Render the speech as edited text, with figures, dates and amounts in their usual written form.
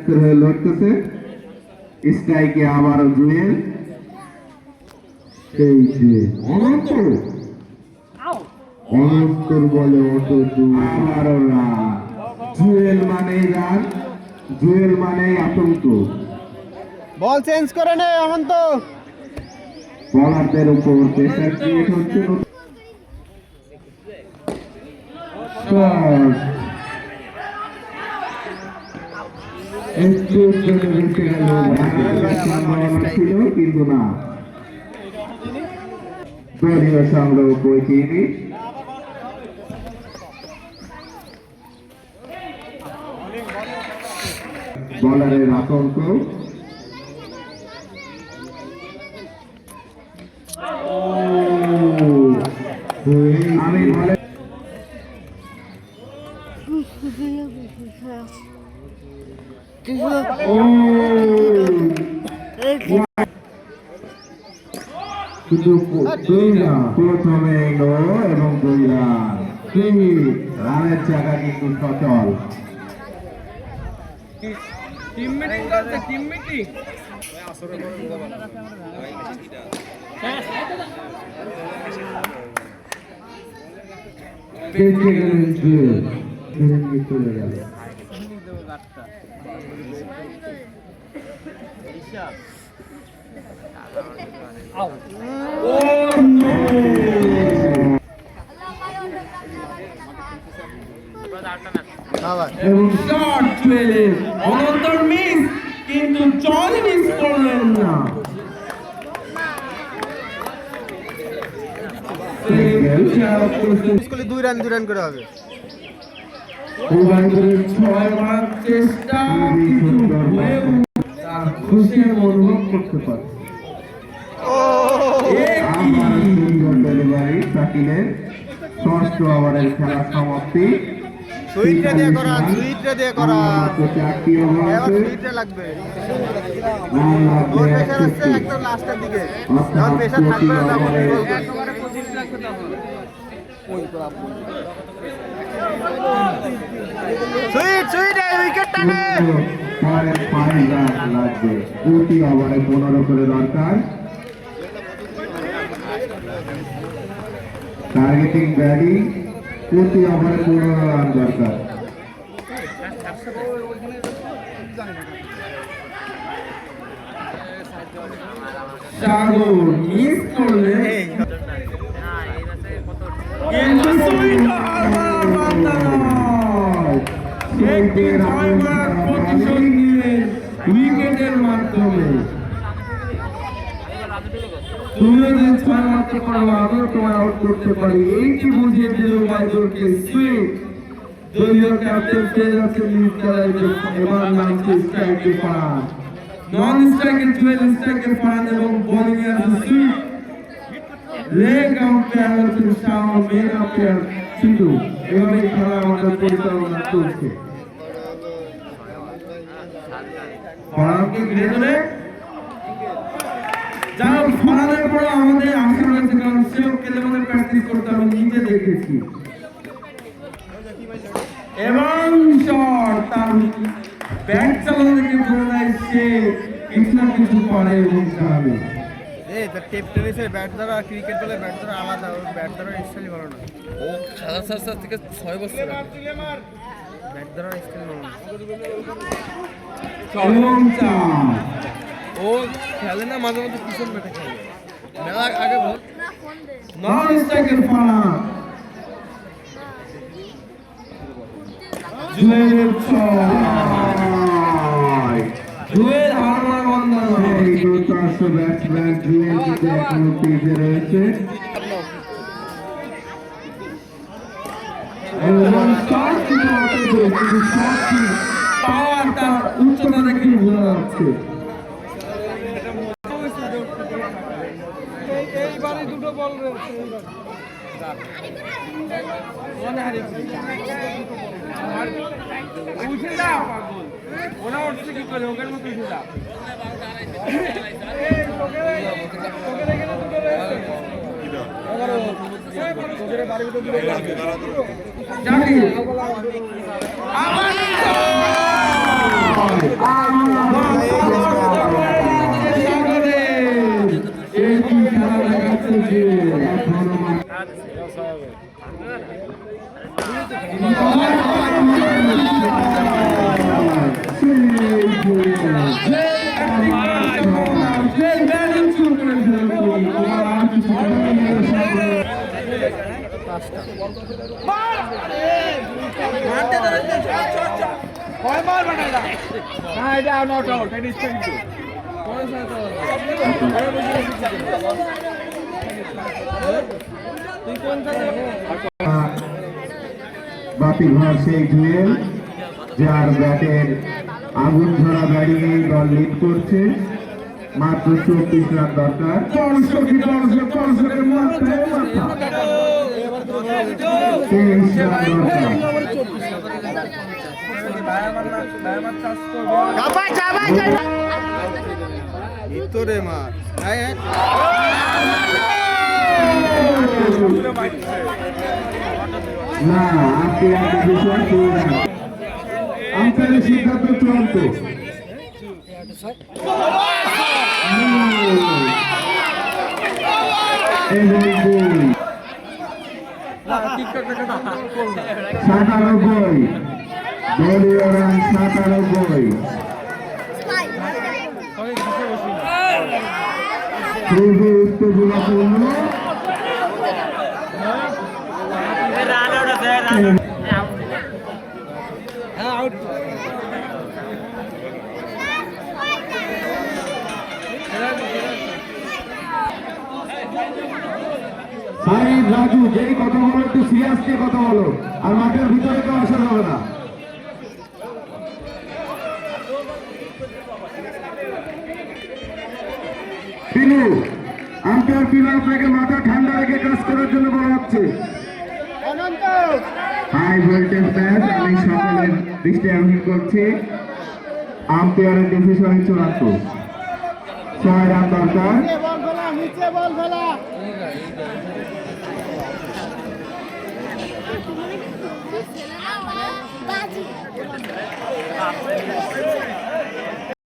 একাত্তর হয়ে লড়তেছে। স্ট্রাইকে আবারও জুয়েল, সেই যে অনন্ত, অনন্তর বলে অটো আবারও রান। জুয়েল মানেই রান, জুয়েল মানেই আতঙ্ক। বল চেঞ্জ করে নে অনন্ত। বলারদের উপর প্রেসার ক্রিয়েট হচ্ছে। একটু বেঁচে গেল, ছিল কিন্তু না। দলীয় সংগ্রহ 35। বলারের আতঙ্ক। আমি বলে শুধু প্রথমে এলো এবং 2 রান। রানের জায়গা কিন্তু সচল। টিম মিটিং করছে, টিম মিটিং। চলে গেল। এবং শট জুয়েলের, অনন্তর মিস, কিন্তু জন মিস করলেন না। দুই রান করে হবে। 6 বার চেষ্টা, তার খুশি অনুভব করতে পারে। ডেলিভারি শাকিলের 6ষ্ঠ ওভারের খেলা সমাপ্তি। সুইটটা দিয়ে করা, সুইটটা দিয়ে করা। এবার সুইটটা লাগবে। ওর প্রেসার আছে একদম লাস্টের দিকে। যখন প্রেসার থাকবে না তখন একেবারে 25 লাখ টাকা হবে। সুইট সুইট এই উইকেট টানে। 5 রান লাগবে। প্রতি ওভারে 15 করে দরকার। টার্গেটিং ব্যাটিং, প্রতি ওভারে 15 রান দরকার। সাগর মিস করলে কিন্তু সুইট আর প্রতিশোধ নিলেন উইকেটের মাধ্যমে। তুমি যদি 6 মারতে পারো, আবার তোমার আউট করতে পারি, এইটি বুঝিয়ে দিল বাইদুলকে সুইট। দলীয় ক্যাপ্টেন ফেরাসে লিড করায় এবার নামছে স্ট্রাইকে ফারান, নন স্ট্রাইকে জুয়েল, স্ট্রাইকে ফারান এবং বোলিং এ আছে সুইট। লেগ আম্পায়ার হচ্ছেন শাহ, মেন আম্পায়ার সিধু। এভাবে খেলা আমাদের পরিচালনা চলছে। ফারানকে ঘিরে ধরে যারা ফারানের পরে আমাদের আশা রয়েছে, কারণ সেও কেলেমনের প্র্যাকটিস করতে আমি নিজে দেখেছি। এবং শট, তার ব্যাট চালানো থেকে ধরে নেয় সে কিছু না কিছু পারে এবং খেলাবে। তার টেপ টেনিসের ব্যাট দ্বারা ক্রিকেট বলে ব্যাট দ্বারা আলাদা, ওর ব্যাট দ্বারা স্টাইল ভালো না। ও সাদা থেকে 6 বছর ব্যাট দ্বারা স্টাইল ভালো না। ও খেলে না, মাঝে মধ্যে পিছন ব্যাটে খেলে। মেলা আগে বল নন স্ট্রাইকের ফারান, জুয়েলের 6। জুয়েল হারমার বন্ধন। এই দুর্ধর্ষ ব্যাটসম্যান জুয়েল কিন্তু এখনো ক্রিজে রয়েছে। এবং শট কিন্তু পাওয়ার, তার উচ্চতা দেখে বোঝা যাচ্ছে। এইবারে দুটো বল রয়েছে। উঠে দাও, ওরা উঠছে কি করে, ওখানে মতো উঠে দাও। জানি বাতিল হওয়া সেই জুয়েল যার ব্যাটের আগুন ধরা ব্যাটিংয়ে দল লিড করছে। মাত্র 24 রান দরকার। 23 রান দরকার। ভিতরে মার না আম্পায়ারের সিদ্ধান্ত চূড়ান্ত। সাতানব্বই দলীয় রান 97। খুবই উত্তেজনাপূর্ণ। রাজু যেই কথা বলো একটু সিরিয়াসলি কথা বলো, আর মাঠের ভিতরে তো আসা যাবে না। পিনু আম্পায়ার পিনু আপনাকে মাথা ঠান্ডা রেখে কাজ করার জন্য বলা হচ্ছে। হাই ভোল্টেজ ম্যাচ আমি সকলের দৃষ্টি আকর্ষণ করছি। আম্পায়ারের ডিসিশন চূড়ান্ত। 6 রান দরকার। Baji.